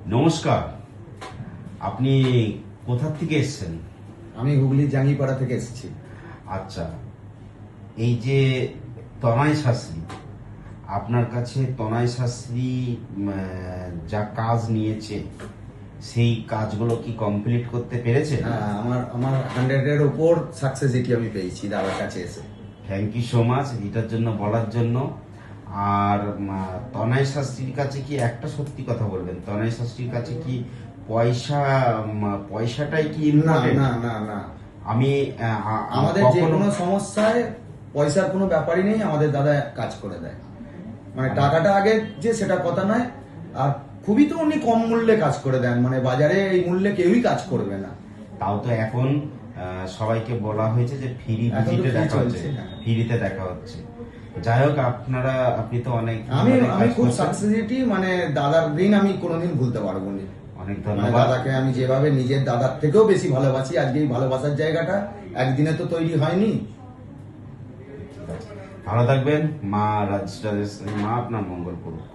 নমস্কার। আপনি কোথা থেকে এসেছেন? আমি হুগলি জাঙ্গিপাড়া থেকে এসেছি। আচ্ছা, এই যে তনয় শাস্ত্রী, আপনার কাছে তনয় শাস্ত্রী যা কাজ নিয়েছে সেই কাজগুলো কি কমপ্লিট করতে পেরেছে? হ্যাঁ, আমার আমার 100-এর উপর সাকসেসিটি আমি পেয়েছি দাদার কাছে এসে। থ্যাংক ইউ সো মাচ এটার জন্য বলার জন্য। আর তনয় শাস্ত্রীর কাছে কি একটা সত্যি কথা বলবেন, তনয় শাস্ত্রীর কাছে কি পয়সা পয়সাটাই কি না ইম্পর্টেন্ট? না না না, আমি আমাদের যে কখনো কোনো সমস্যায় পয়সার কোনো ব্যাপারই নেই, আমাদের দাদা কাজ করে দেয়। মানে টাকাটা আগে যে সেটা কথা নয়, আর খুবই তো উনি কম মূল্যে কাজ করে দেন, মানে বাজারে এই মূল্যে কেউই কাজ করবে না। তাও তো এখন সবাইকে বলা হয়েছে যে ফ্রি এখন তো ভিজিটে free দেখা হচ্ছে, চলছে, হ্যাঁ। ফ্রিতে দেখা হচ্ছে। যাই হোক, আপনি তো অনেক আমি ভালো আমি কাজ খুব করছেন। সাকসেসিটি, মানে দাদার দিন আমি কোনোদিন ভুলতে পারবো না। অনেক মানে ধন্যবাদ। দাদাকে আমি যেভাবে নিজের দাদার থেকেও বেশি ভালোবাসি, আজকে এই ভালোবাসার জায়গাটা একদিনে তো তৈরি হয়নি। ভালো থাকবেন। মা রাজেশ্বরী মা আপনার মঙ্গল করুক।